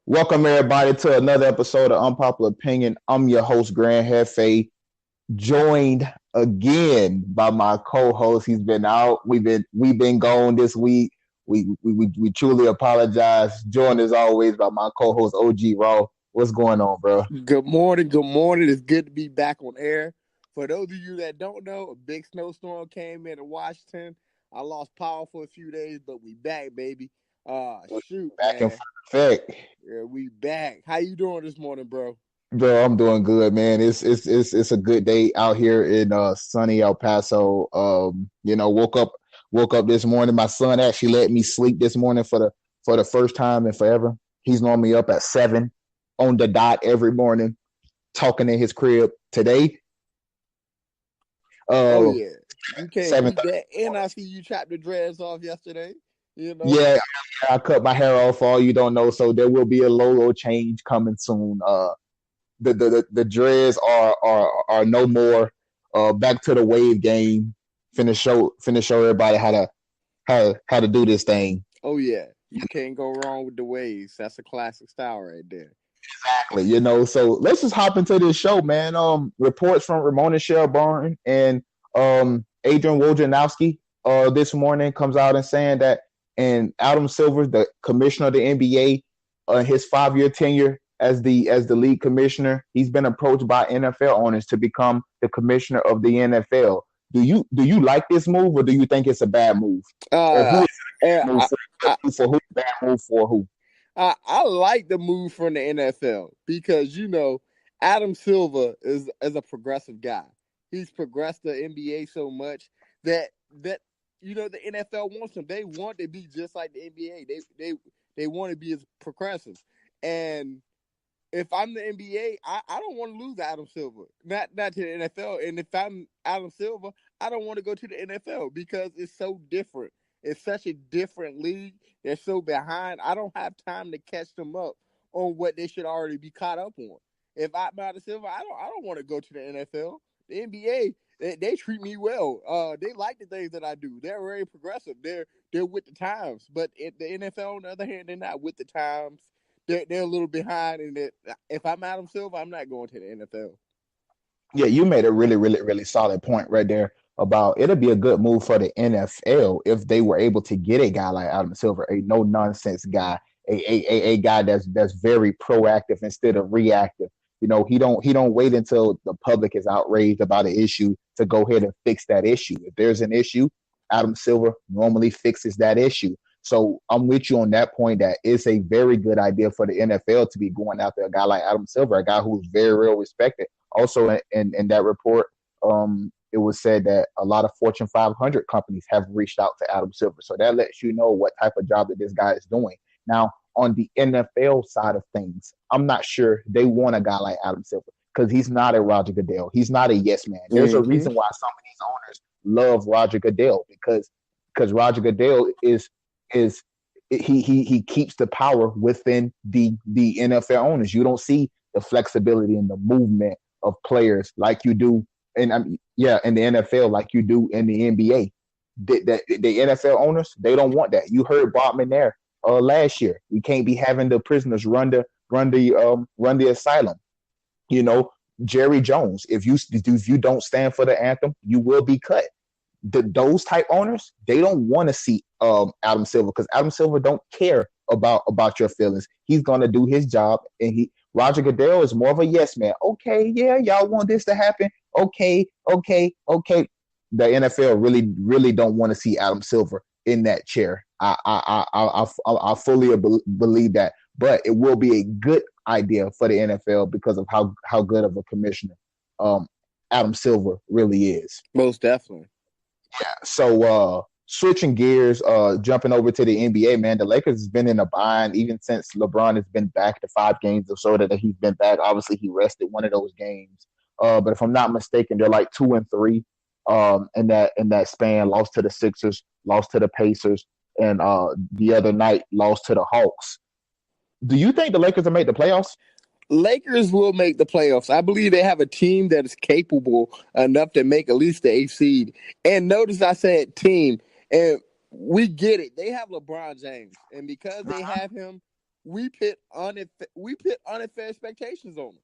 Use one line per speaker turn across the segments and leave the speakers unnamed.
Welcome everybody to another episode of Unpopular Opinion. I'm your host, GRANxJEFE, joined again by my co-host. He's been out. We've been gone this week. We truly apologize. Joined as always by my co-host OGxRAW. What's going on, bro?
Good morning. Good morning. It's good to be back on air. For those of you that don't know, a big snowstorm came in Washington. I lost power for a few days, but we back, baby. Shoot,
Back in
man.
effect.
Yeah, we back. How you doing this morning, bro?
Bro, I'm doing good, man. It's a good day out here in sunny El Paso. Woke up this morning. My son actually let me sleep this morning for the first time in forever. He's normally up at 7 on the dot every morning, talking in his crib. Today,
Oh
uh,
yeah, you can't
seven.
beat that. And I see you chopped the dreads off yesterday. You know.
Yeah, I cut my hair off. All you don't know, so there will be a logo change coming soon. The dreads are no more. Back to the wave game. Finish show everybody how to do this thing.
Oh yeah, you can't go wrong with the waves. That's a classic style right there.
Exactly. So let's just hop into this show, man. Reports from Ramona Shelburne and Adrian Wojnarowski this morning comes out and saying that, and Adam Silver, the commissioner of the NBA, his 5-year tenure as the league commissioner, he's been approached by NFL owners to become the commissioner of the NFL. Do you like this move, or do you think it's a bad move? Or who
Uh,
is it a bad
and
move
I,
for who? Bad move for who?
I like the move from the NFL because Adam Silver is a progressive guy. He's progressed the NBA so much that the NFL wants him. They want to be just like the NBA. They want to be as progressive. And if I'm the NBA, I don't want to lose Adam Silver. Not to the NFL. And if I'm Adam Silver, I don't want to go to the NFL because it's so different. It's such a different league. They're so behind. I don't have time to catch them up on what they should already be caught up on. If I'm Adam Silver, I don't want to go to the NFL. The NBA, they treat me well. They like the things that I do. They're very progressive. They're with the times. But the NFL, on the other hand, they're not with the times. They're a little behind, and if I'm Adam Silver, I'm not going to the NFL.
Yeah, you made a really, really, really solid point right there about it'll be a good move for the NFL if they were able to get a guy like Adam Silver, a no nonsense guy, a guy that's very proactive instead of reactive. He don't wait until the public is outraged about an issue to go ahead and fix that issue. If there's an issue, Adam Silver normally fixes that issue. So I'm with you on that point that it's a very good idea for the NFL to be going after a guy like Adam Silver, a guy who's very real respected. Also, in that report, it was said that a lot of Fortune 500 companies have reached out to Adam Silver. So that lets you know what type of job that this guy is doing. Now, on the NFL side of things, I'm not sure they want a guy like Adam Silver because he's not a Roger Goodell. He's not a yes man. There's a
Mm-hmm.
reason why some of these owners love Roger Goodell because Roger Goodell is he keeps the power within the NFL owners. You don't see the flexibility and the movement of players like you do in the NFL like you do in the NBA. The NFL owners, they don't want that. You heard Bob McNair last year. We can't be having the prisoners run the asylum. You know, Jerry Jones. If you don't stand for the anthem, you will be cut. Those type owners, they don't want to see Adam Silver because Adam Silver don't care about your feelings. He's gonna do his job, and Roger Goodell is more of a yes man. Okay, yeah, y'all want this to happen. Okay, okay, okay. The NFL really, really don't want to see Adam Silver in that chair. I fully believe that, but it will be a good idea for the NFL because of how good of a commissioner um, Adam Silver really is.
Most definitely.
So switching gears, jumping over to the NBA, man, the Lakers has been in a bind even since LeBron has been back the 5 games or so that he's been back. Obviously, he rested one of those games. But if I'm not mistaken, they're like 2-3 in that span. Lost to the Sixers, lost to the Pacers, and the other night lost to the Hawks. Do you think the Lakers will make the playoffs?
Lakers will make the playoffs. I believe they have a team that is capable enough to make at least the 8th seed. And notice I said team, and we get it. They have LeBron James, and because they have him, we put unfair expectations on them.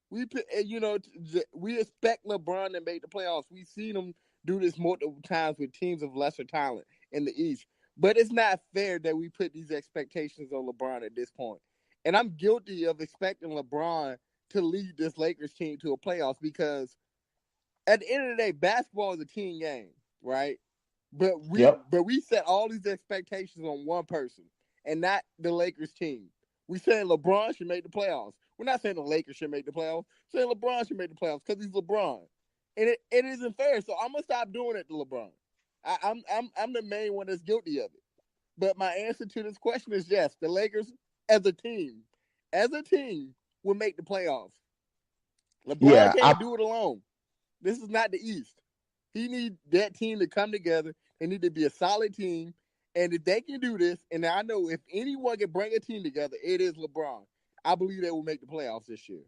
We expect LeBron to make the playoffs. We've seen him do this multiple times with teams of lesser talent in the East. But it's not fair that we put these expectations on LeBron at this point. And I'm guilty of expecting LeBron to lead this Lakers team to a playoffs because at the end of the day, basketball is a team game, right? But we set all these expectations on one person and not the Lakers team. We saying LeBron should make the playoffs. We're not saying the Lakers should make the playoffs. We're saying LeBron should make the playoffs because he's LeBron, and it isn't fair. So I'm gonna stop doing it to LeBron. I'm the main one that's guilty of it. But my answer to this question is yes. The Lakers, as a team, will make the playoffs. LeBron can't do it alone. This is not the East. He needs that team to come together. They need to be a solid team. And if they can do this, and I know if anyone can bring a team together, it is LeBron. I believe they will make the playoffs this year.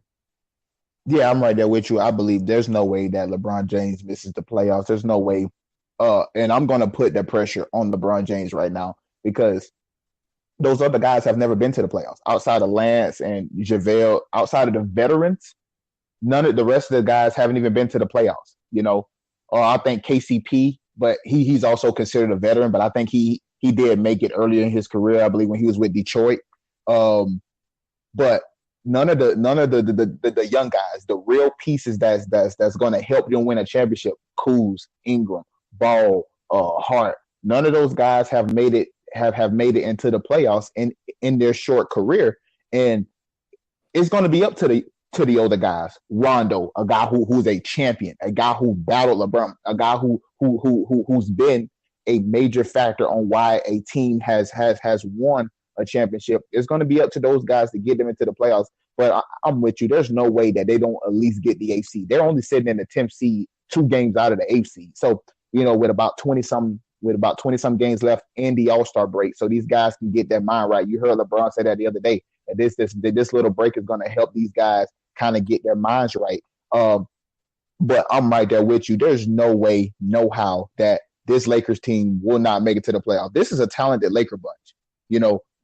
Yeah, I'm right there with you. I believe there's no way that LeBron James misses the playoffs. There's no way. And I'm going to put that pressure on LeBron James right now because those other guys have never been to the playoffs. Outside of Lance and JaVale, outside of the veterans, none of the rest of the guys haven't even been to the playoffs. I think KCP, but he's also considered a veteran, but I think he did make it earlier in his career, I believe, when he was with Detroit. But none of the young guys, the real pieces that's going to help them win a championship, Kuz, Ingram, Ball, Hart, none of those guys have made it into the playoffs in their short career, and it's going to be up to the older guys. Rondo, a guy who's a champion, a guy who battled LeBron, a guy who's been a major factor on why a team has won a championship. It's going to be up to those guys to get them into the playoffs. But I'm with you. There's no way that they don't at least get the 8th seed. They're only sitting in the 10th seed, 2 games out of the 8th seed. So, with about 20 some games left in the All-Star break, so these guys can get their mind right. You heard LeBron say that the other day, that this little break is going to help these guys kind of get their minds right. But I'm right there with you. There's no way, no how that this Lakers team will not make it to the playoffs. This is a talented Laker bunch.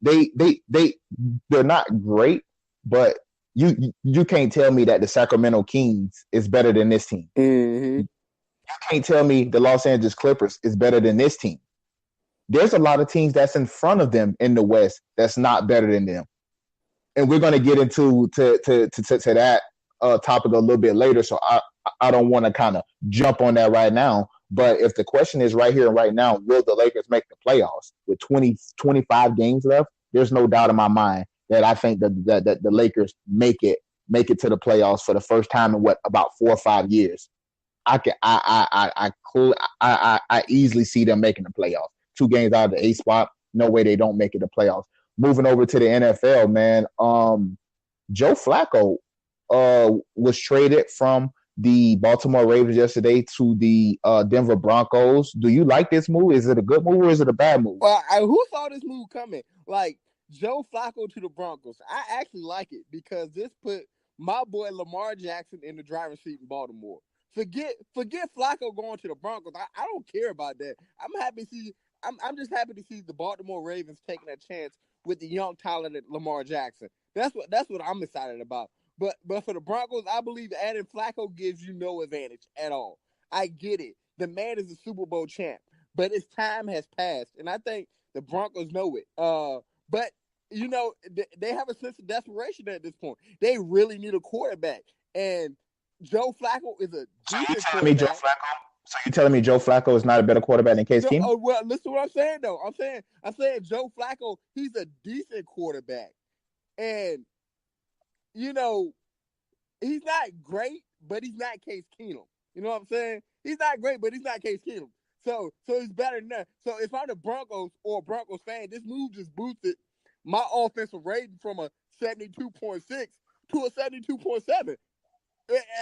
They're not great, but you can't tell me that the Sacramento Kings is better than this team.
Mm-hmm.
You can't tell me the Los Angeles Clippers is better than this team. There's a lot of teams that's in front of them in the West that's not better than them. And we're going to get into that topic a little bit later, so I don't want to kind of jump on that right now. But if the question is right here and right now, will the Lakers make the playoffs with 25 games left? There's no doubt in my mind that I think that the Lakers make it to the playoffs for the first time in about 4 or 5 years. I easily see them making the playoffs. 2 games out of the 8th spot, no way they don't make it to playoffs. Moving over to the NFL, man, Joe Flacco was traded from the Baltimore Ravens yesterday to the Denver Broncos. Do you like this move? Is it a good move or is it a bad move?
Well, who saw this move coming? Like, Joe Flacco to the Broncos. I actually like it because this put my boy Lamar Jackson in the driver's seat in Baltimore. Forget Flacco going to the Broncos. I don't care about that. I'm just happy to see the Baltimore Ravens taking a chance with the young talented Lamar Jackson. That's what I'm excited about. But for the Broncos, I believe adding Flacco gives you no advantage at all. I get it. The man is a Super Bowl champ, but his time has passed, and I think the Broncos know it. But they have a sense of desperation at this point. They really need a quarterback, and Joe Flacco is a decent quarterback.
So you're telling me Joe Flacco is not a better quarterback than Case Keenum?
Oh, well, listen to what I'm saying, though. I'm saying Joe Flacco, he's a decent quarterback. And, he's not great, but he's not Case Keenum. You know what I'm saying? He's not great, but he's not Case Keenum. So he's better than that. So if I'm the Broncos or a Broncos fan, this move just boosted my offensive rating from a 72.6 to a 72.7.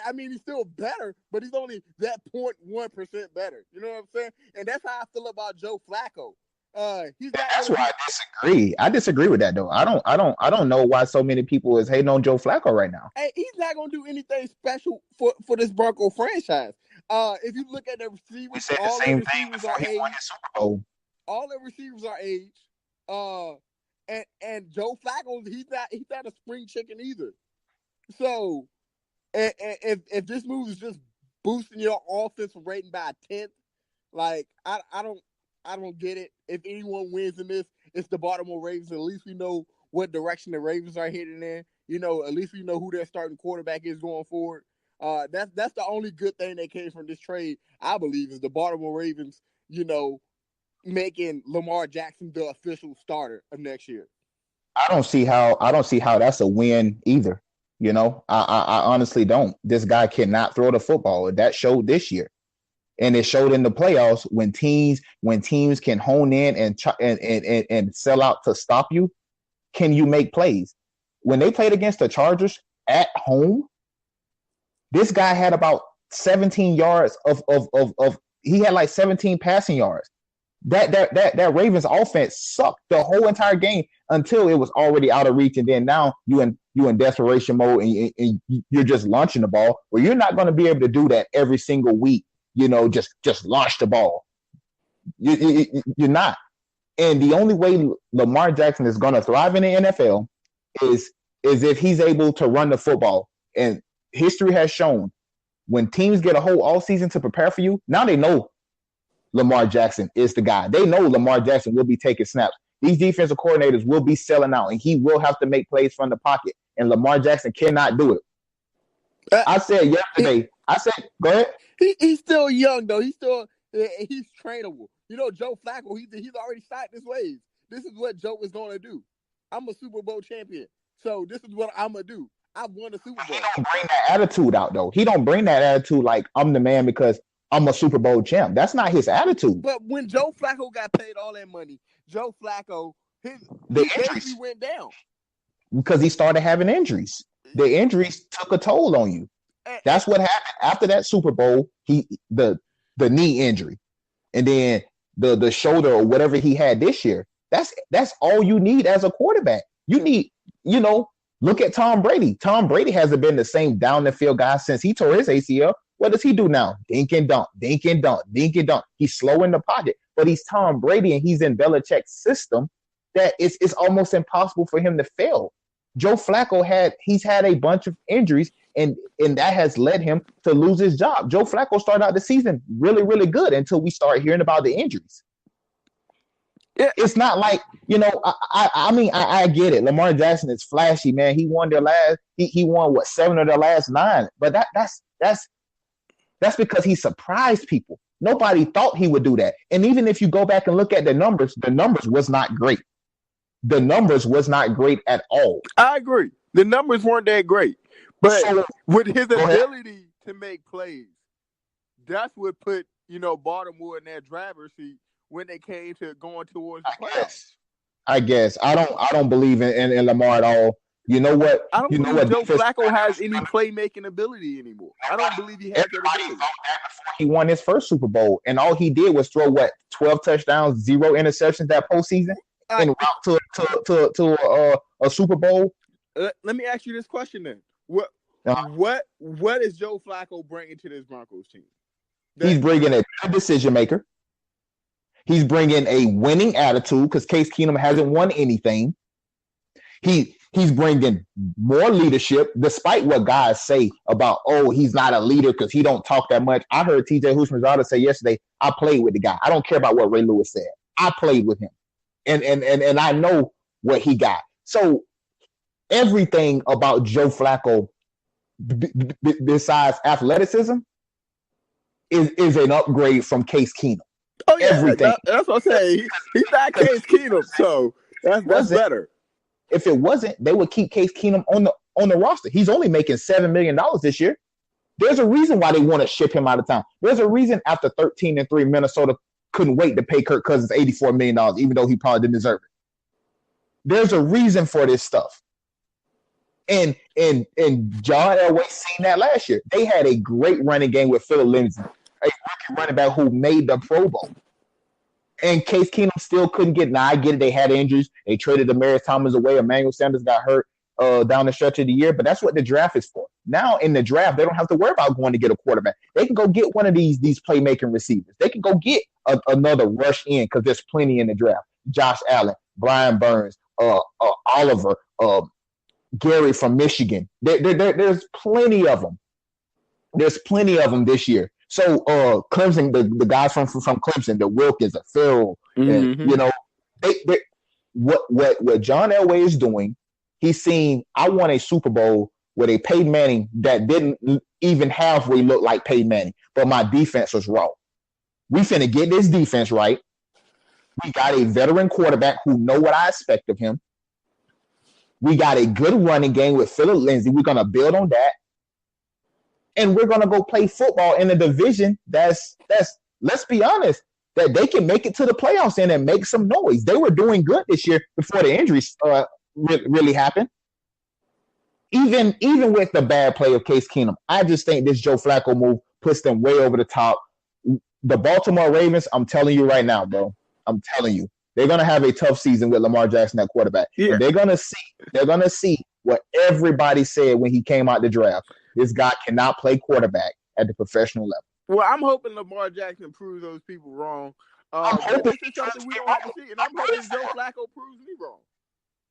I mean, he's still better, but he's only that 0.1% better. You know what I'm saying? And that's how I feel about Joe Flacco.
That's why I disagree. I disagree with that, though. I don't know why so many people is hating on Joe Flacco right now.
Hey, he's not gonna do anything special for this Bronco franchise. If you look at the receivers, all the receivers are age. All the receivers are age. and Joe Flacco, he's not a spring chicken either. So if this move is just boosting your offensive rating by a tenth, like I don't get it. If anyone wins in this, it's the Baltimore Ravens. At least we know what direction the Ravens are heading in. At least we know who their starting quarterback is going forward. That's the only good thing that came from this trade, I believe, is the Baltimore Ravens, making Lamar Jackson the official starter of next year.
I don't see how that's a win either. I honestly don't. This guy cannot throw the football. That showed this year. And it showed in the playoffs when teams can hone in and sell out to stop you. Can you make plays? When they played against the Chargers at home, this guy had about 17 yards of he had like 17 passing yards. That Ravens offense sucked the whole entire game until it was already out of reach, and then now you in desperation mode and you're just launching the ball. Well, you're not going to be able to do that every single week. Just launch the ball. You're not. And the only way Lamar Jackson is going to thrive in the NFL is if he's able to run the football. And history has shown when teams get a whole all season to prepare for you, now they know Lamar Jackson is the guy. They know Lamar Jackson will be taking snaps. These defensive coordinators will be selling out, and he will have to make plays from the pocket. And Lamar Jackson cannot do it. I said yesterday. Go ahead.
He's still young though. He's trainable. Joe Flacco. He's already set his ways. This is what Joe is going to do. I'm a Super Bowl champion, so this is what I'm gonna do. I've won a Super Bowl.
He don't bring that attitude out though. He don't bring that attitude like I'm the man because I'm a Super Bowl champ. That's not his attitude.
But when Joe Flacco got paid all that money, Joe Flacco, he basically went down.
Because he started having injuries. The injuries took a toll on you. That's what happened. After that Super Bowl, the knee injury. And then the shoulder or whatever he had this year. That's all you need as a quarterback. You need, look at Tom Brady. Tom Brady hasn't been the same down the field guy since he tore his ACL. What does he do now? Dink and dunk, dink and dunk, dink and dunk. He's slow in the pocket, but he's Tom Brady and he's in Belichick's system that it's almost impossible for him to fail. Joe Flacco he's had a bunch of injuries and that has led him to lose his job. Joe Flacco started out the season really, really good until we start hearing about the injuries. Yeah. It's not like, I get it. Lamar Jackson is flashy, man. He won he won 7 of their last 9, but that's because he surprised people. Nobody thought he would do that. And even if you go back and look at the numbers was not great. The numbers was not great at all.
I agree. The numbers weren't that great. But with his ability to make plays, that's what put, Baltimore in their driver's seat when they came to going towards the playoffs.
I guess. I don't believe in Lamar at all. You know what?
I don't believe Joe Flacco has any playmaking ability anymore. I don't believe he has that ability.
Before he won his first Super Bowl, and all he did was throw 12 touchdowns, 0 interceptions that postseason, en route to a Super Bowl.
Let me ask you this question then: What is Joe Flacco bringing to this Broncos team?
He's bringing a good decision maker. He's bringing a winning attitude because Case Keenum hasn't won anything. He's bringing more leadership, despite what guys say about, he's not a leader because he don't talk that much. I heard TJ Houshmandzadeh say yesterday, I played with the guy. I don't care about what Ray Lewis said. I played with him. And I know what he got. So everything about Joe Flacco, besides athleticism, is an upgrade from Case Keenum.
Oh, yeah. Everything. That's what I'm saying. He's not Case Keenum, so that's better.
If it wasn't, they would keep Case Keenum on the roster. He's only making $7 million this year. There's a reason why they want to ship him out of town. There's a reason after 13-3, Minnesota couldn't wait to pay Kirk Cousins $84 million, even though he probably didn't deserve it. There's a reason for this stuff. And John Elway seen that last year. They had a great running game with Phillip Lindsay, a rookie running back who made the Pro Bowl. And Case Keenum still couldn't get. Now I get it. They had injuries. They traded Demaryius Thomas away. Emmanuel Sanders got hurt down the stretch of the year. But that's what the draft is for. Now in the draft, they don't have to worry about going to get a quarterback. They can go get one of these playmaking receivers. They can go get another rush in because there's plenty in the draft. Josh Allen, Brian Burns, Oliver, Gary from Michigan. There's plenty of them. There's plenty of them this year. So Clemson, the guys from Clemson, the Wilkins, the Farrell, and what John Elway is doing, he's seen. I won a Super Bowl with a Peyton Manning that didn't even halfway look like Peyton Manning, but my defense was raw. We finna get this defense right. We got a veteran quarterback who know what I expect of him. We got a good running game with Phillip Lindsay. We're gonna build on that. And we're gonna go play football in a division that's let's be honest, that they can make it to the playoffs in and make some noise. They were doing good this year before the injuries really happened. Even with the bad play of Case Keenum, I just think this Joe Flacco move puts them way over the top. The Baltimore Ravens, I'm telling you right now, bro. I'm telling you, they're gonna have a tough season with Lamar Jackson at quarterback. Yeah. They're gonna see what everybody said when he came out the draft. This guy cannot play quarterback at the professional level.
Well, I'm hoping Lamar Jackson proves those people wrong. I'm hoping this is something we don't have to see, and I'm hoping Joe Flacco proves me wrong.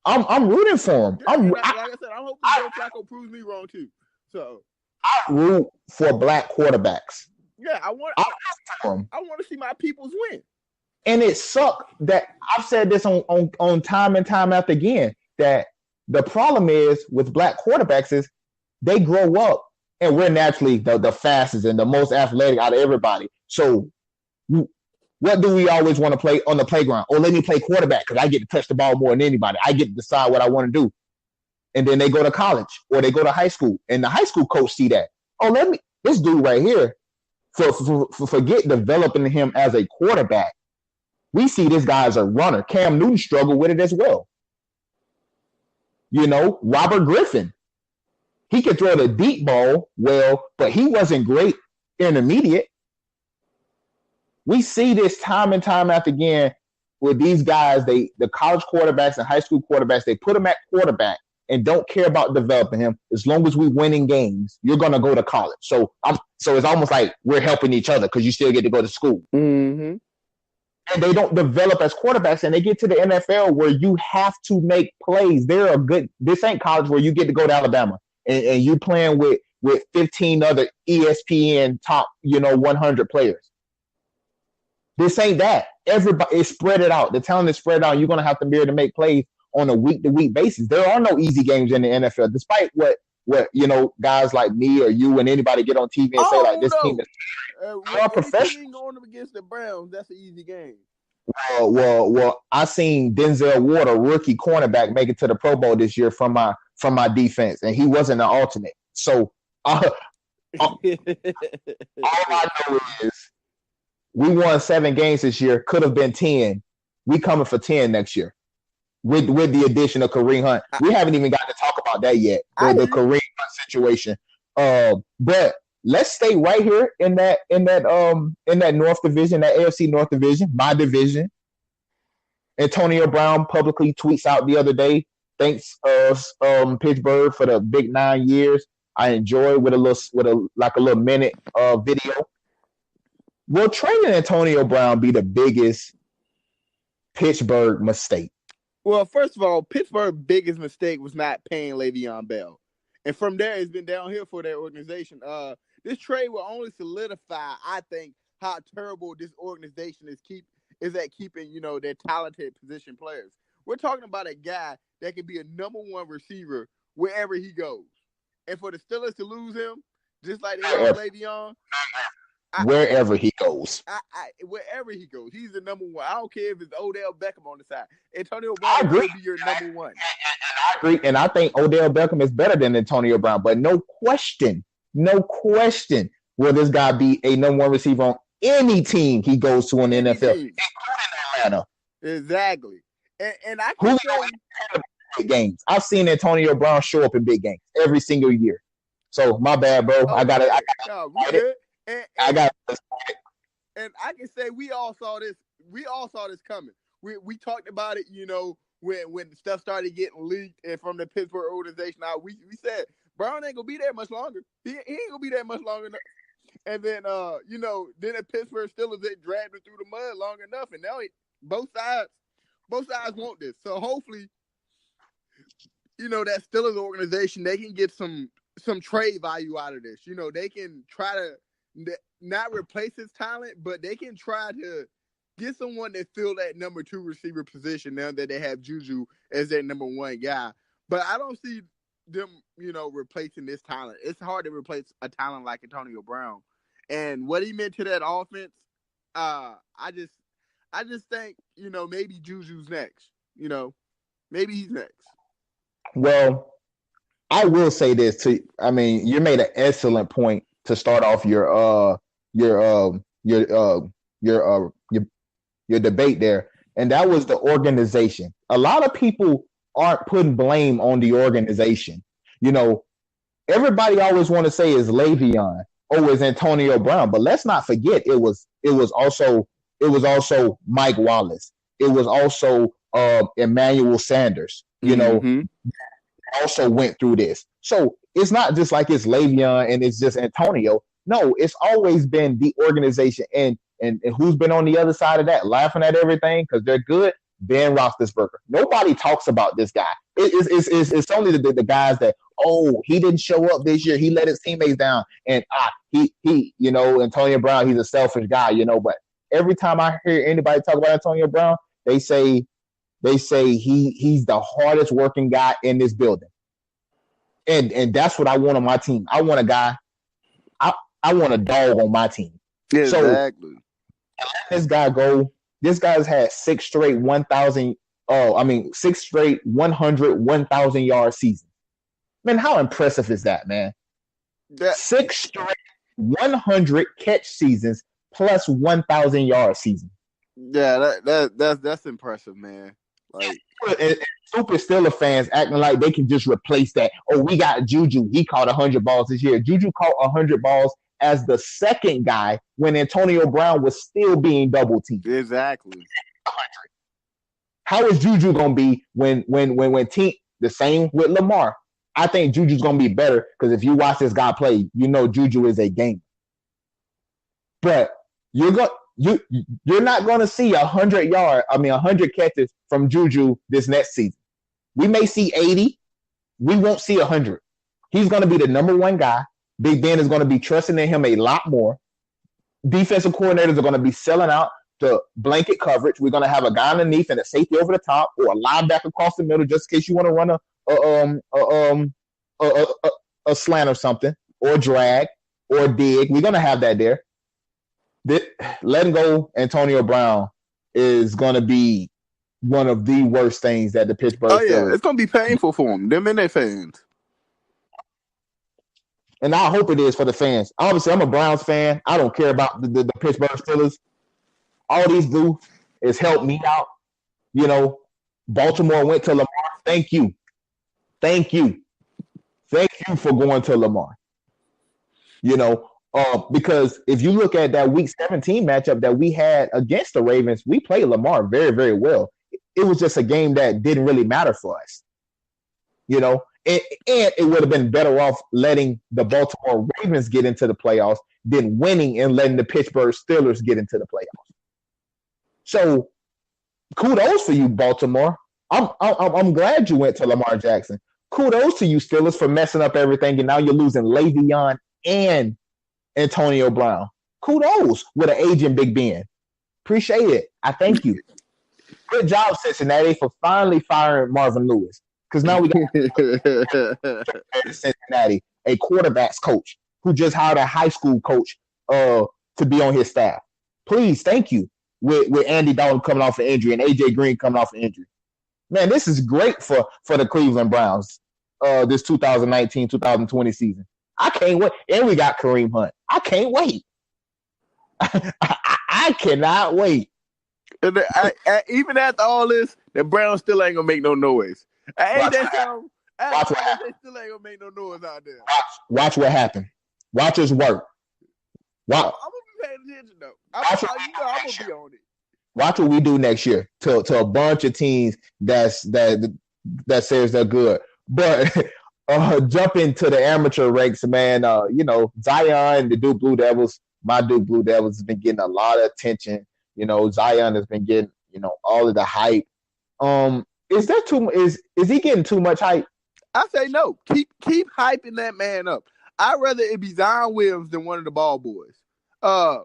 I'm rooting for him.
Yeah, like I said, I'm hoping Joe Flacco proves me wrong too. So
I root for black quarterbacks.
Yeah, I want to see my peoples win.
And it sucked that I've said this on time and time after again, that the problem is with black quarterbacks is they grow up and we're naturally the fastest and the most athletic out of everybody. So what do we always want to play on the playground? Oh, let me play quarterback because I get to touch the ball more than anybody. I get to decide what I want to do. And then they go to college or they go to high school, and the high school coach see that. Oh, this dude right here, forget developing him as a quarterback. We see this guy as a runner. Cam Newton struggled with it as well. Robert Griffin. He could throw the deep ball well, but he wasn't great intermediate. We see this time and time after again with these guys, the college quarterbacks and high school quarterbacks, they put them at quarterback and don't care about developing him. As long as we winning games, you're going to go to college. So it's almost like we're helping each other because you still get to go to school.
Mm-hmm.
And they don't develop as quarterbacks, and they get to the NFL where you have to make plays. This ain't college where you get to go to Alabama and you playing with 15 other ESPN top, 100 players. This ain't that. Everybody is spread it out. The talent is spread out. You're going to have to be able to make plays on a week-to-week basis. There are no easy games in the NFL, despite what guys like me or you and anybody get on TV and say like this team is
professional. Going up against the Browns, that's an easy game.
Well, I seen Denzel Ward, a rookie cornerback, make it to the Pro Bowl this year from my defense, and he wasn't an alternate. So all I know is we won 7 games this year. Could have been 10. We coming for 10 next year with the addition of Kareem Hunt. We haven't even got to talk about that yet. The Kareem Hunt situation. But let's stay right here in that North Division, that AFC North Division, my division. Antonio Brown publicly tweets out the other day, thanks Pittsburgh for the big 9 years. I enjoyed with a little minute video. Will trading Antonio Brown be the biggest Pittsburgh mistake?
Well, first of all, Pittsburgh's biggest mistake was not paying Le'Veon Bell. And from there, it's been downhill for their organization. This trade will only solidify, I think, how terrible this organization is at keeping, their talented position players. We're talking about a guy that can be a number 1 receiver wherever he goes. And for the Steelers to lose him, just like they lost Le'Veon,
wherever he goes.
Wherever he goes, he's the number 1. I don't care if it's Odell Beckham on the side. Antonio Brown will be your number 1.
And I agree. And I think Odell Beckham is better than Antonio Brown. But no question, will this guy be a number 1 receiver on any team he goes to in the NFL, including Atlanta.
Exactly. And I can say
big games. I've seen Antonio Brown show up in big games every single year. So my bad, bro. I got it.
And I can say we all saw this. We all saw this coming. We talked about it, when stuff started getting leaked and from the Pittsburgh organization out. We said Brown ain't gonna be there much longer. He ain't gonna be there much longer. And then then the Pittsburgh Steelers, they dragged him through the mud long enough, and now both sides want this. So hopefully that Steelers organization, they can get some trade value out of this. They can try to not replace his talent, but they can try to get someone that fill that number 2 receiver position now that they have Juju as their number 1 guy. But I don't see them, replacing this talent. It's hard to replace a talent like Antonio Brown. And what he meant to that offense, I just think, maybe Juju's next. Maybe he's next.
Well, I will say this you made an excellent point to start off your debate there, and that was the organization. A lot of people aren't putting blame on the organization. Everybody always want to say is Le'Veon or is Antonio Brown, but let's not forget it was also Mike Wallace. It was also Emmanuel Sanders. Also went through this. So it's not just like it's Le'Veon and it's just Antonio. No, it's always been the organization. And who's been on the other side of that, laughing at everything because they're good? Ben Roethlisberger. Nobody talks about this guy. It's only the guys that, he didn't show up this year. He let his teammates down. And he Antonio Brown, he's a selfish guy, But every time I hear anybody talk about Antonio Brown, they say he's the hardest working guy in this building. And that's what I want on my team. I want a guy. I want a dog on my team.
Exactly.
So this guy go. This guy's had 6 straight 1,000. 6 straight 100 1,000 yard seasons. Man, how impressive is that, man? 6 straight 100 catch seasons plus 1,000 yard season.
Yeah, that's impressive, man. Like,
and super Steelers fans acting like they can just replace that. We got Juju. He caught 100 balls this year. Juju caught 100 balls as the second guy when Antonio Brown was still being double teamed.
Exactly.
How is Juju gonna be when team the same with Lamar? I think Juju's gonna be better because if you watch this guy play, Juju is a gamer. But you're not gonna see 100 catches from Juju this next season. We may see 80. We won't see 100. He's gonna be the number 1 guy. Big Ben is going to be trusting in him a lot more. Defensive coordinators are going to be selling out the blanket coverage. We're going to have a guy underneath and a safety over the top, or a linebacker across the middle, just in case you want to run a slant or something, or drag, or dig. We're going to have that there. Letting go Antonio Brown is going to be one of the worst things that the Pittsburgh Steelers.
It's going to be painful for them and their fans.
And I hope it is for the fans. Obviously, I'm a Browns fan. I don't care about the Pittsburgh Steelers. All these do is help me out. Baltimore went to Lamar. Thank you. Thank you for going to Lamar. Because if you look at that Week 17 matchup that we had against the Ravens, we played Lamar very, very well. It was just a game that didn't really matter for us. And it would have been better off letting the Baltimore Ravens get into the playoffs than winning and letting the Pittsburgh Steelers get into the playoffs. So, kudos for you, Baltimore. I'm glad you went to Lamar Jackson. Kudos to you, Steelers, for messing up everything, and now you're losing Le'Veon and Antonio Brown. Kudos with an aging Big Ben. Appreciate it. I thank you. Good job, Cincinnati, for finally firing Marvin Lewis. Because now we got Cincinnati, a quarterbacks coach who just hired a high school coach to be on his staff. Please, thank you. With Andy Dalton coming off an injury and AJ Green coming off an injury. Man, this is great for the Cleveland Browns this 2019-2020 season. I can't wait. And we got Kareem Hunt. I can't wait. I cannot wait.
And even after all this, the Browns still ain't going to make no noise. Watch what happens. They still ain't gonna make no noise out there.
Watch what happens. Watch us work.
I'm gonna be paying attention though. I'm gonna be on it.
Watch what we do next year to a bunch of teams that says they're good. But jump into the amateur ranks, man. Zion, the Duke Blue Devils. My Duke Blue Devils has been getting a lot of attention. Zion has been getting all of the hype. Is he getting too much hype?
I say no. Keep hyping that man up. I'd rather it be Zion Williams than one of the ball boys. And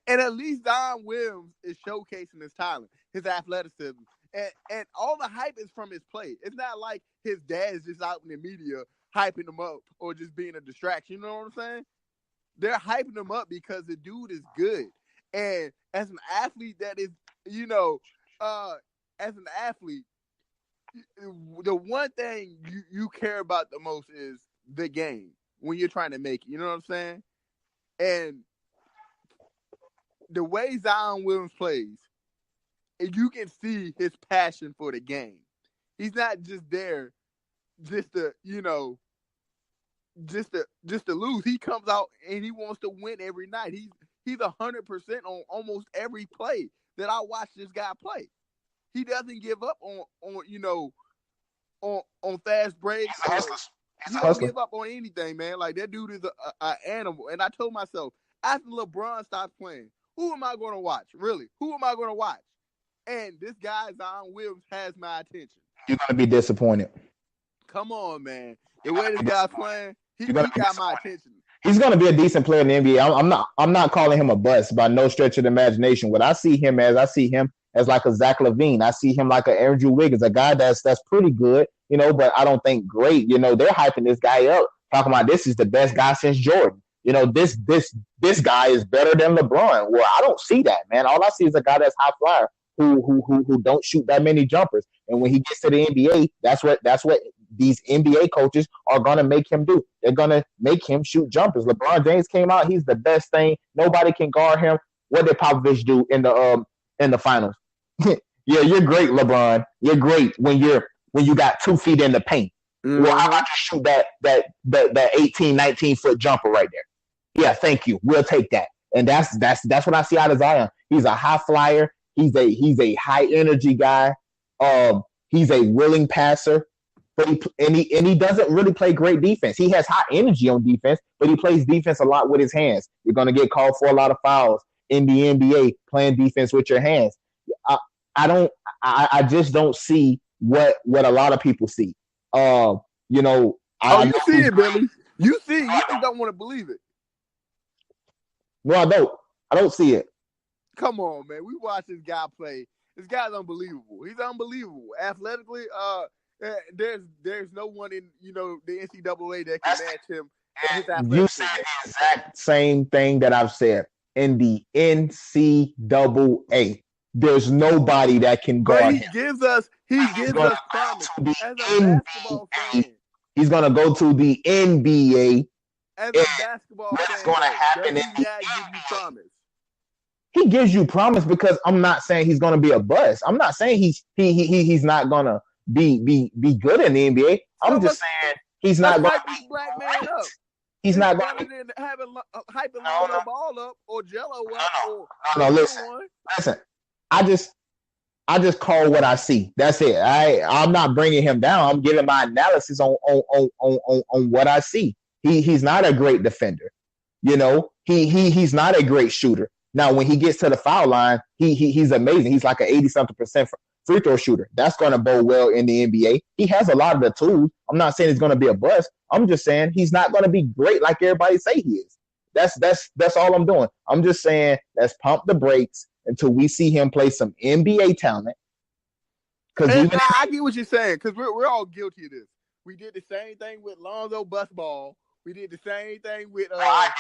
at least Zion Williams is showcasing his talent, his athleticism, and all the hype is from his play. It's not like his dad is just out in the media hyping him up or just being a distraction. You know what I'm saying? They're hyping him up because the dude is good. And as an athlete that is, as an athlete, the one thing you care about the most is the game when you're trying to make it. You know what I'm saying? And the way Zion Williams plays, you can see his passion for the game. He's not just there just to lose. He comes out and he wants to win every night. He's 100% on almost every play that I watch this guy play. He doesn't give up on fast breaks. He don't give up on anything, man. Like, that dude is an animal. And I told myself, after LeBron stops playing, who am I going to watch? Really, who am I going to watch? And this guy, Zion Williams, has my attention.
You're going to be disappointed.
Come on, man. The way this guy's playing, he got my attention.
He's going to be a decent player in the NBA. I'm not calling him a bust by no stretch of the imagination. What I see him as like a Zach LaVine. I see him like an Andrew Wiggins, a guy that's pretty good, but I don't think great. They're hyping this guy up, talking about this is the best guy since Jordan. This guy is better than LeBron. Well, I don't see that, man. All I see is a guy that's high flyer who don't shoot that many jumpers. And when he gets to the NBA, that's what these NBA coaches are gonna make him do. They're gonna make him shoot jumpers. LeBron James came out; he's the best thing. Nobody can guard him. What did Popovich do in the finals? Yeah, you're great, LeBron. You're great when you got 2 feet in the paint. Mm-hmm. Well, how about you shoot that 18, 19 foot jumper right there? Yeah, thank you. We'll take that. And that's what I see out of Zion. He's a high flyer. He's a high energy guy. He's a willing passer, but he doesn't really play great defense. He has high energy on defense, but he plays defense a lot with his hands. You're going to get called for a lot of fouls in the NBA playing defense with your hands. I just don't see what a lot of people see. You
see it, Billy. You see it. You just don't want to believe it.
No, I don't see it.
Come on, man. We watch this guy play. This guy's unbelievable. He's unbelievable. Athletically, there's no one in the NCAA that can match him.
You said the exact same thing that I've said. In the NCAA, there's nobody that can guard him.
He gives us promise. As a basketball fan,
he's gonna go to the NBA.
As a basketball fan,
what's gonna happen?
Does he not give you promise?
He gives you promise because I'm not saying he's gonna be a bust. I'm not saying he's not gonna be good in the NBA. I'm just saying he's not gonna
be this black man up.
He's not going to
be hyping the ball up or Jello up.
No, listen. I just call what I see. That's it. I'm not bringing him down. I'm giving my analysis on what I see. He's not a great defender. He's not a great shooter. Now, when he gets to the foul line, he's amazing. He's like an 80-something% free throw shooter. That's going to bode well in the NBA. He has a lot of the tools. I'm not saying he's going to be a bust. I'm just saying he's not going to be great like everybody say he is. That's all I'm doing. I'm just saying let's pump the brakes until we see him play some NBA talent.
I get what you're saying because we're all guilty of this. We did the same thing with Lonzo Busball. We did the same thing with.
I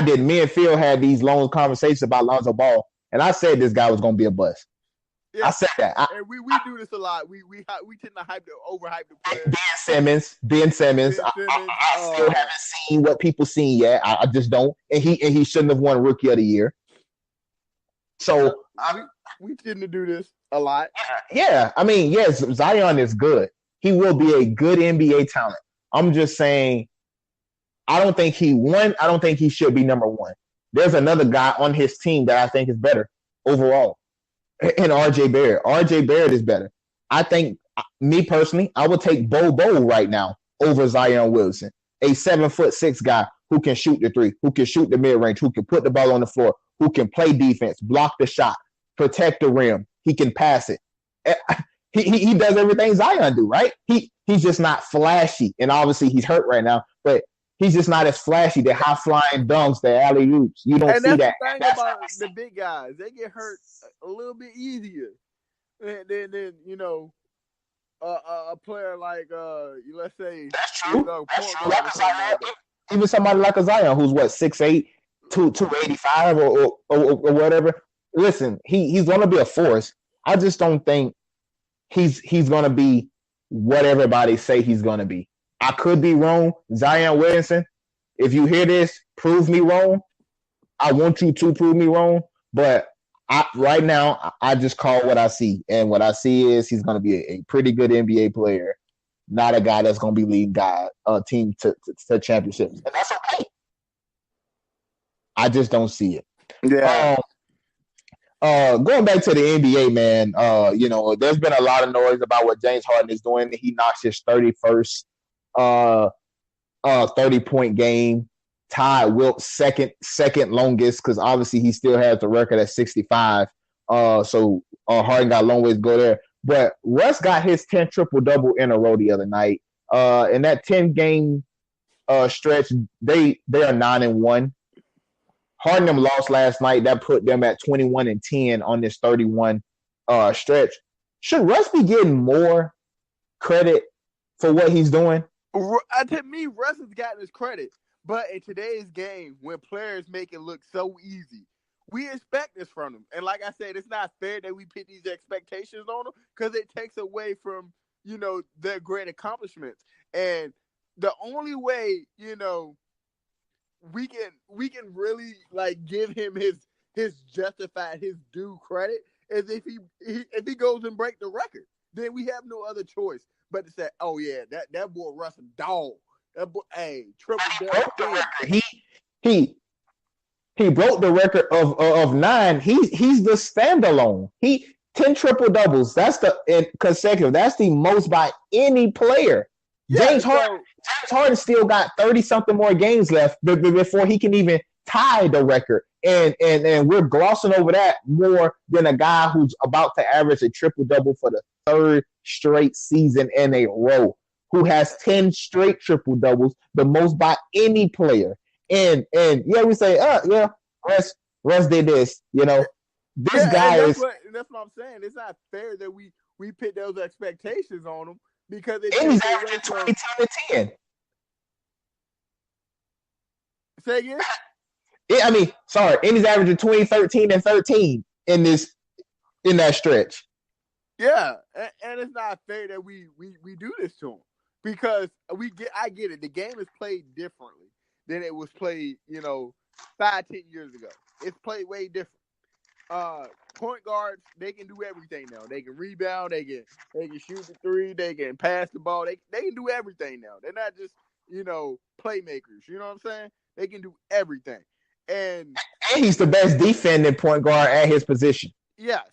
did. Me and Phil had these long conversations about Lonzo Ball, and I said this guy was going to be a bust. Yeah, I said that.
And we do this a lot. We tend to overhype the players.
Ben Simmons. I still haven't seen what people seen yet. I just don't. And he shouldn't have won Rookie of the Year. So
we tend to do this a lot.
Yeah. I mean, yes, Zion is good. He will be a good NBA talent. I'm just saying, I don't think he won. I don't think he should be number one. There's another guy on his team that I think is better overall. And RJ Barrett. RJ Barrett is better. I think, me personally, I would take Bo right now over Zion Williamson, a 7'6" guy who can shoot the three, who can shoot the mid range, who can put the ball on the floor, who can play defense, block the shot, protect the rim. He can pass it. he does everything Zion do, right? He's just not flashy, and obviously he's hurt right now, but he's just not as flashy. The high flying dunks, the alley oops, you don't
And
see
that's
that.
the thing about the big guys; they get hurt a little bit easier than a player like let's say
That's true.
point guard or something like that.
Even somebody like a Zion who's what 6'8", 285 or whatever. Listen, he's gonna be a force. I just don't think he's gonna be what everybody say he's gonna be. I could be wrong. Zion Williamson, if you hear this, prove me wrong. I want you to prove me wrong, but right now I just call what I see, and what I see is he's gonna be a pretty good NBA player, not a guy that's gonna be leading team to championships, and that's okay. I just don't see it.
Yeah.
Going back to the NBA, man, there's been a lot of noise about what James Harden is doing. He knocks his 31st 30-point game, tied Wilt's second longest, because obviously he still has the record at 65. So Harden got a long ways to go there. But Russ got his 10 triple-double in a row the other night. In that 10-game stretch, they are 9-1. Harden them lost last night. That put them at 21-10 on this 31 stretch. Should Russ be getting more credit for what he's doing?
To me, Russ has gotten his credit. But in today's game, when players make it look so easy, we expect this from them. And like I said, it's not fair that we put these expectations on them, because it takes away from, their great accomplishments. And the only way, we can really like give him his justified, his due credit is if he goes and break the record. Then we have no other choice but to say, oh yeah, that boy Russ a dog. That boy, triple double.
He broke the record of 9. He's the standalone. 10 triple doubles. That's the consecutive. That's the most by any player. Yeah, James Harden still got 30-something more games left before he can even tie the record. And we're glossing over that more than a guy who's about to average a triple-double for the 3rd straight season in a row, who has 10 straight triple-doubles, the most by any player. And we say, Russ did this, This guy is...
That's what I'm saying. It's not fair that we put those expectations on him. Because
he's averaging 20, 10.
Say again?
And he's averaging 20, 13, and 13 in that stretch.
Yeah, and it's not fair that we do this to him, because I get it. The game is played differently than it was played, 5, 10 years ago. It's played way different. Point guards, they can do everything now. They can rebound, they can shoot the 3, they can pass the ball, they can do everything now. They're not just, playmakers. You know what I'm saying? They can do everything. And
he's the best defending point guard at his position.
Yes.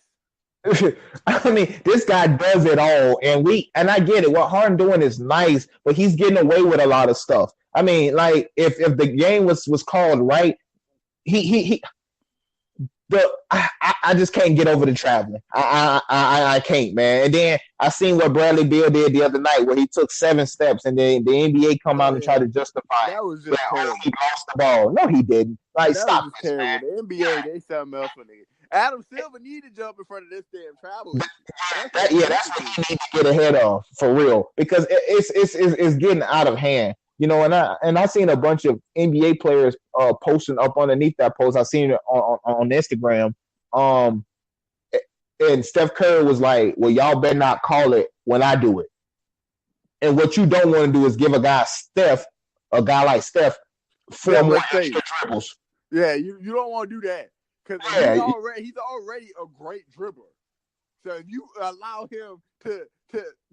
This guy does it all, and I get it. What Harden doing is nice, but he's getting away with a lot of stuff. If the game was called right, I just can't get over the traveling. I can't, man. And then I seen what Bradley Beal did the other night, where he took 7 steps, and then the NBA come out and try to justify
that was just terrible.
He lost the ball. No, he didn't. Stop
this, terrible. Man. The NBA, they something else for niggas. Adam Silver need to jump in front of this damn travel.
That's what he needs to get ahead of, for real, because it's getting out of hand. And I seen a bunch of NBA players posting up underneath that post. I seen it on Instagram. And Steph Curry was like, "Well, y'all better not call it when I do it." And what you don't want to do is give a guy like Steph 4 more extra dribbles.
Yeah, you don't want to do that, because he's already a great dribbler. So if you allow him to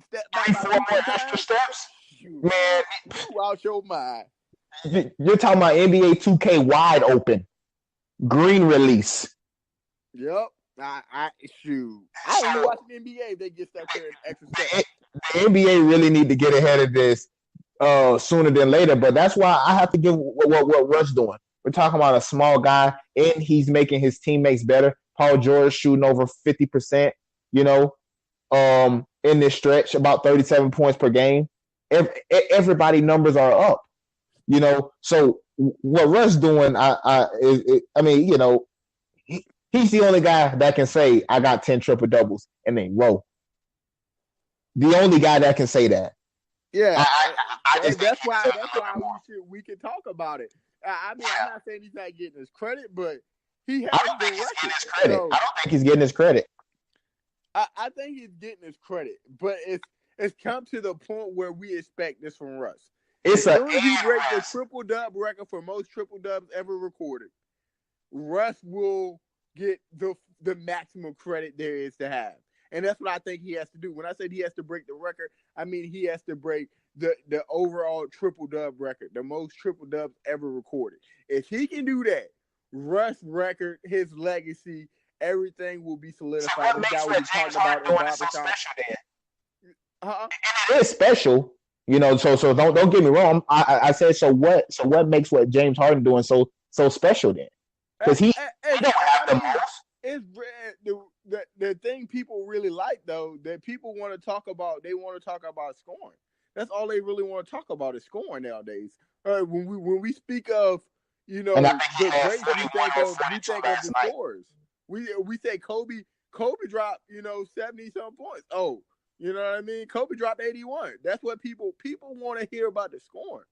step back
4 more extra steps, man,
you out your mind.
You're talking about NBA 2K wide open, green release.
Yep. I don't watch the NBA. They get stuck there extra steps.
The NBA really need to get ahead of this sooner than later. But that's why I have to give what Russ doing. We're talking about a small guy, and he's making his teammates better. Paul George shooting over 50%. in this stretch, about 37 points per game. Everybody numbers are up. So what Russ doing, I mean, he's the only guy that can say I got 10 triple doubles and then whoa. The only guy that can say that.
Yeah, that's why we can talk about it. I mean, I'm not saying he's not getting his credit, but he has the record.
I don't think he's getting his credit.
I think he's getting his credit, but it's come to the point where we expect this from Russ. As soon as he breaks the triple dub record for most triple dubs ever recorded, Russ will get the maximum credit there is to have. And that's what I think he has to do. When I said he has to break the record, I mean he has to break the overall triple dub record, the most triple dubs ever recorded. If he can do that, Russ' record, his legacy, everything will be solidified.
So what makes James Harden doing so special then? It is special, So don't get me wrong. I said so. What makes what James Harden doing so special then? Because he don't have the most.
It's the thing people really like though that people want to talk about. They want to talk about scoring. That's all they really want to talk about is scoring nowadays. When we speak of the greats, we think of the scores. We say Kobe dropped 70-some points. Oh, you know what I mean? Kobe dropped 81. That's what people want to hear about the scoring.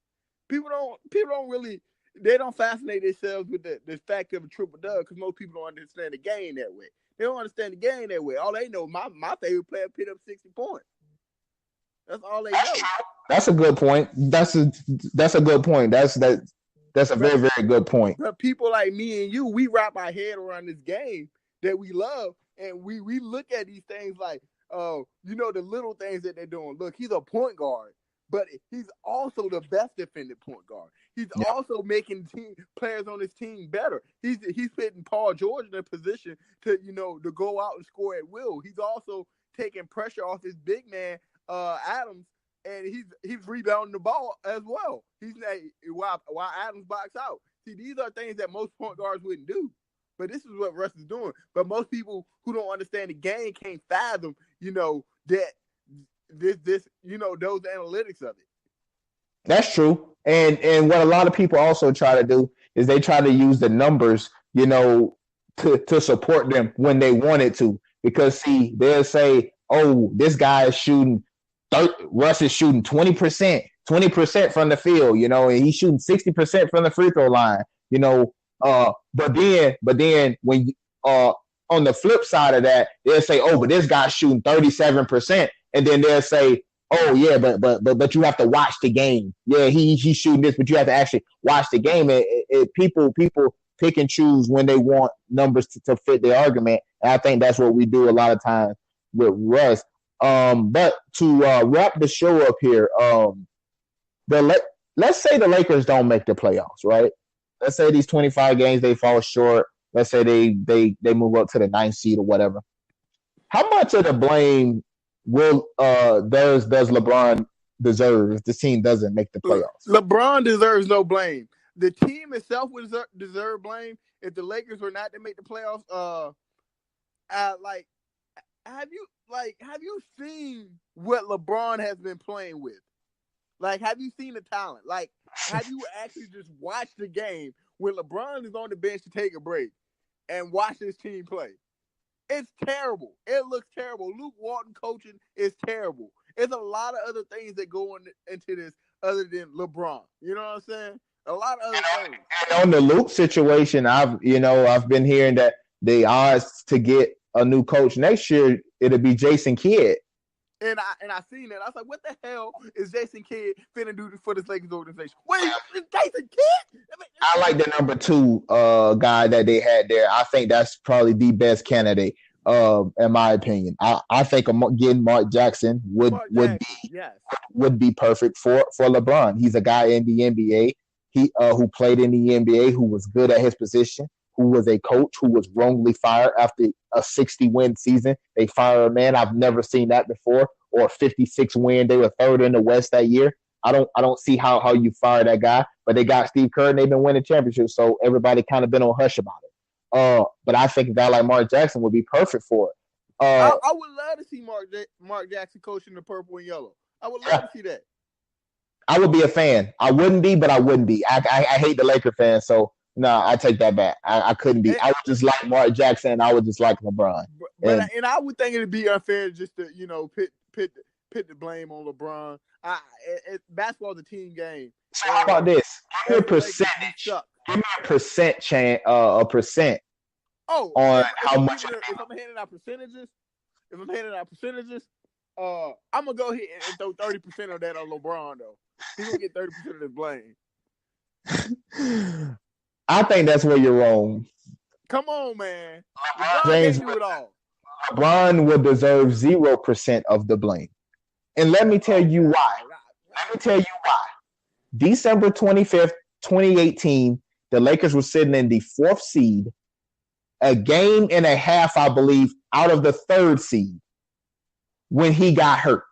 People don't really. They don't fascinate themselves with the fact of a triple dub because most people don't understand the game that way. They don't understand the game that way. All they know, my favorite player put up 60 points. That's all they know.
That's a good point. That's a good point. That's a very, very good point.
But people like me and you, we wrap our head around this game that we love, and we look at these things like, the little things that they're doing. Look, he's a point guard. But he's also the best defending point guard. He's also making players on his team better. He's putting Paul George in a position to go out and score at will. He's also taking pressure off his big man Adams, and he's rebounding the ball as well. He's while Adams box out. See, these are things that most point guards wouldn't do. But this is what Russ is doing. But most people who don't understand the game can't fathom, that. This those analytics of it.
That's true. And what a lot of people also try to do is they try to use the numbers, to support them when they want it to. Because see, they'll say, oh, this guy is shooting Russ is shooting 20% from the field, and he's shooting 60% from the free throw line, but then when on the flip side of that, they'll say, oh, but this guy's shooting 37%. And then they'll say, oh yeah, but you have to watch the game. Yeah, he's shooting this, but you have to actually watch the game. People pick and choose when they want numbers to fit their argument. And I think that's what we do a lot of times with Russ. But to wrap the show up here, let's say the Lakers don't make the playoffs, right? Let's say these 25 games they fall short. Let's say they move up to the 9th seed or whatever. How much of the blame does LeBron deserve if the team doesn't make the playoffs?
LeBron deserves no blame. The team itself would deserve blame if the Lakers were not to make the playoffs. Have you seen what LeBron has been playing with? Like, have you seen the talent? Like, have you actually just watched the game when LeBron is on the bench to take a break and watch his team play? It's terrible. It looks terrible. Luke Walton coaching is terrible. There's a lot of other things that go into this other than LeBron. You know what I'm saying? A lot of other things.
And on the Luke situation, I've been hearing that the odds to get a new coach next year, it'll be Jason Kidd.
And I seen that. I was like, what the hell is Jason Kidd finna do for this Lakers organization? Wait, Jason Kidd?
I like the number 2 guy that they had there. I think that's probably the best candidate, in my opinion. I think getting Mark Jackson would be perfect for LeBron. He's a guy in the NBA. Who played in the NBA, who was good at his position, who was a coach who was wrongly fired after a 60-win season. They fire a man. I've never seen that before. Or a 56-win. They were 3rd in the West that year. I don't see how you fire that guy. But they got Steve Kerr and they've been winning championships, so everybody kind of been on hush about it. But I think a guy like Mark Jackson would be perfect for it.
I would love to see Mark Jackson coaching the purple and yellow. I would love to see that.
I would be a fan. I wouldn't be, but I wouldn't be. I hate the Laker fans, so no, I take that back. I couldn't be. I would just like Mark Jackson. And I would just like LeBron.
But I would think it'd be unfair just to pit the blame on LeBron. Basketball is a team game.
So how about this? Give me a percentage. Give me a percent on how much.
If I'm handing out percentages, I'm gonna go ahead and throw 30% of that on LeBron though. He's gonna get 30% of the blame.
I think that's where you're wrong.
Come on, man.
LeBron would deserve 0% of the blame. And let me tell you why. December 25th, 2018, the Lakers were sitting in the 4th seed, a game and a half, I believe, out of the 3rd seed when he got hurt.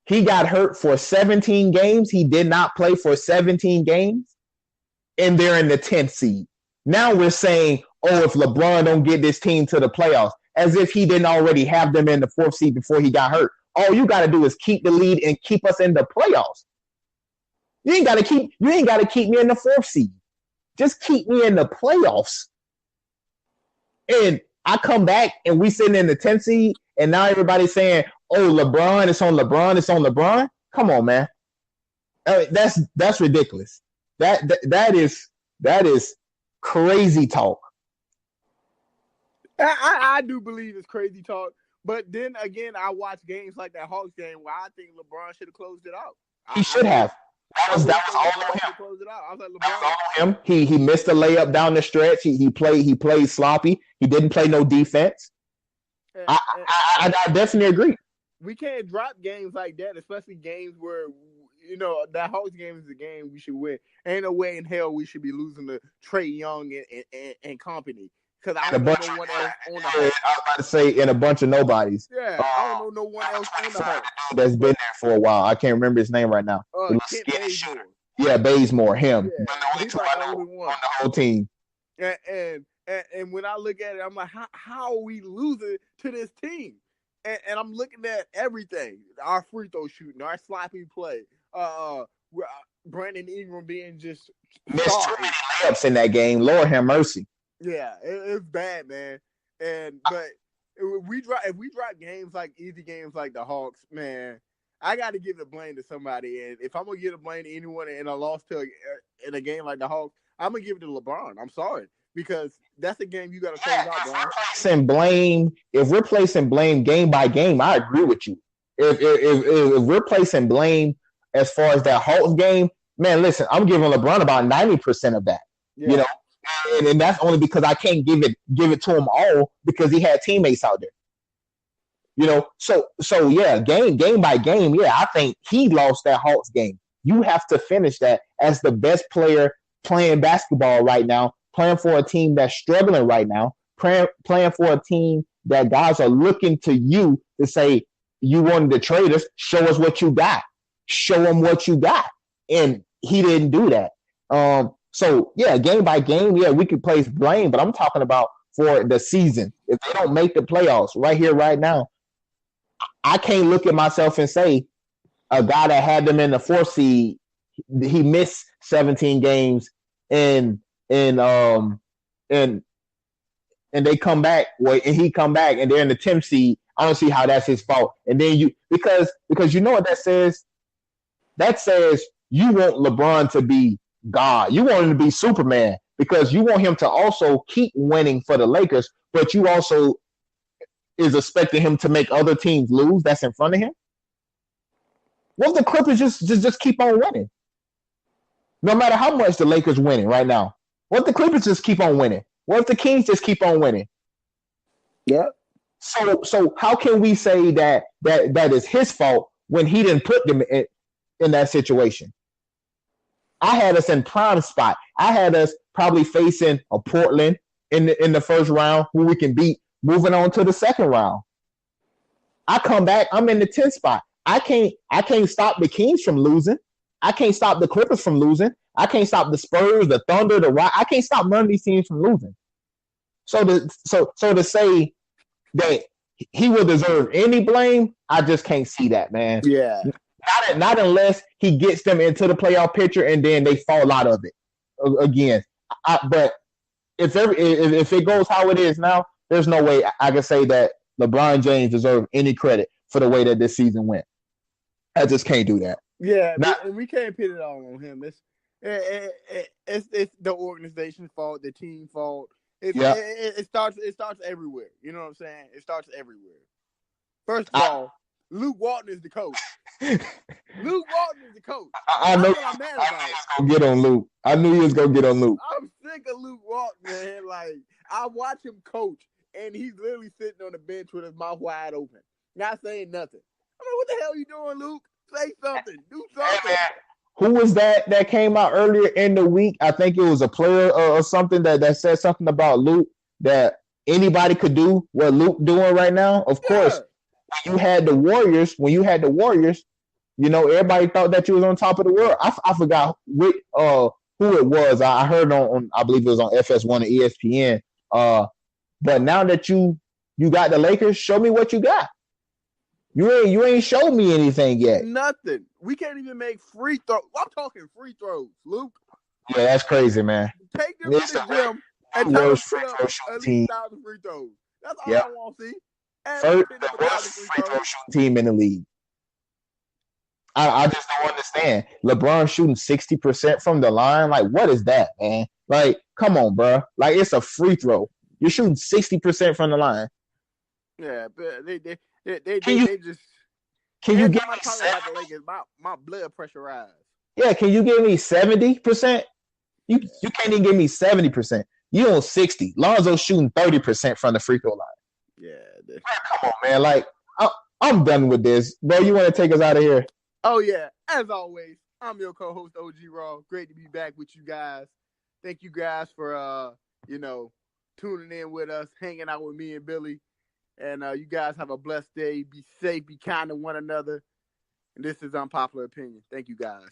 He got hurt for 17 games. He did not play for 17 games, and they're in the 10th seed. Now we're saying, oh, if LeBron don't get this team to the playoffs, as if he didn't already have them in the 4th seed before he got hurt. All you got to do is keep the lead and keep us in the playoffs. You ain't got to keep me in the 4th seed. Just keep me in the playoffs. And I come back and we sitting in the 10th seed, and now everybody's saying, oh, LeBron, it's on LeBron, it's on LeBron. Come on, man. That's ridiculous. That is crazy talk.
I do believe it's crazy talk, but then again, I watch games like that Hawks game where I think LeBron should have closed it out.
He should have. That was all on him.
Close it out. I was like, LeBron.
That was all on him. He missed a layup down the stretch. He played sloppy. He didn't play no defense. I definitely agree.
We can't drop games like that, especially games where that Hawks game is a game we should win. Ain't no way in hell we should be losing to Trae Young and company. Because I don't know no one else on the Hawks.
I was about to say, in a bunch of nobodies.
Yeah, I don't know no one else on the Hawks.
That's been there for a while. I can't remember his name right now.
Bazemore.
Yeah, Bazemore, him.
Yeah, he's like the only one
on the whole team.
And when I look at it, I'm like, how are we losing to this team? And I'm looking at everything. Our free throw shooting, our sloppy play, Brandon Ingram being just
missed too many layups in that game. Lord have mercy.
Yeah, it's bad, man. But if we drop games like easy games like the Hawks, man, I got to give the blame to somebody. And if I'm gonna give the blame to anyone in a loss in a game like the Hawks, I'm gonna give it to LeBron. I'm sorry, because that's a game you got to close out, Brian.
If we're placing blame game by game, I agree with you. If we're placing blame as far as that Hawks game, man, listen, I'm giving LeBron about 90% of that. Yeah. And that's only because I can't give it to him all because he had teammates out there. So yeah, game by game, yeah, I think he lost that Hawks game. You have to finish that as the best player playing basketball right now, playing for a team that's struggling right now, playing for a team that guys are looking to you to say, you wanted to trade us, show us what you got. Show them what you got. And he didn't do that. So, yeah, game by game, yeah, we could place blame, but I'm talking about for the season. If they don't make the playoffs right here, right now, I can't look at myself and say a guy that had them in the 4th seed, he missed 17 games and they come back, and he come back, and they're in the 10th seed. I don't see how that's his fault. And then because you know what that says? That says you want LeBron to be God. You want him to be Superman because you want him to also keep winning for the Lakers, but you also is expecting him to make other teams lose that's in front of him. What if the Clippers just keep on winning? No matter how much the Lakers winning right now. What if the Clippers just keep on winning? What if the Kings just keep on winning?
Yeah.
So how can we say that is his fault when he didn't put them in that situation? I had us in prime spot. I had us probably facing a Portland in the first round who we can beat, moving on to the second round. I come back, I'm in the 10th spot. I can't stop the Kings from losing. I can't stop the Clippers from losing. I can't stop the Spurs, the Thunder, the Rock. I can't stop none of these teams from losing. So to say that he will deserve any blame. I just can't see that, man.
Yeah.
Not unless he gets them into the playoff picture and then they fall out of it again. But if it goes how it is now, there's no way I can say that LeBron James deserves any credit for the way that this season went. I just can't do that.
Yeah, and we can't put it all on him. It's the organization's fault, the team fault. It starts everywhere. You know what I'm saying? It starts everywhere. First of all, Luke Walton is the coach. Luke Walton is the coach.
I know I'm mad about it. Gonna get on Luke. I knew he was gonna get on Luke.
I'm sick of Luke Walton, man. Like, I watch him coach, and he's literally sitting on the bench with his mouth wide open, not saying nothing. I mean, what the hell are you doing, Luke? Say something. Do something.
Hey, who was that came out earlier in the week? I think it was a player or something that said something about Luke, that anybody could do what Luke doing right now. Of course, when you had the Warriors, you know, everybody thought that you was on top of the world. I forgot who it was. I heard on I believe it was on FS1 and ESPN. But now that you got the Lakers, show me what you got. You ain't showed me anything yet.
Nothing. We can't even make free throws. I'm talking free throws, Luke.
Yeah, that's crazy, man.
Take them to the gym and tell us to put up at least 1,000 free throws. That's all I want to see.
First, the worst free throw shooting team in the league. I just don't understand. LeBron shooting 60% from the line. Like, what is that, man? Like, come on, bro. Like, it's a free throw. You're shooting 60% from the line.
Yeah, but they just.
Can you give me
70? My blood pressure rise.
Yeah, can you give me 70%? You can't even give me 70%. You on 60. Lonzo's shooting 30% from the free throw line.
Yeah.
Man, come on, man. Like, I'm done with this. Bro, you want to take us out of here?
Oh, yeah. As always, I'm your co-host, OGxRAW. Great to be back with you guys. Thank you guys for, tuning in with us, hanging out with me and Billy. And you guys have a blessed day. Be safe. Be kind to one another. And this is Unpopular Opinion. Thank you, guys.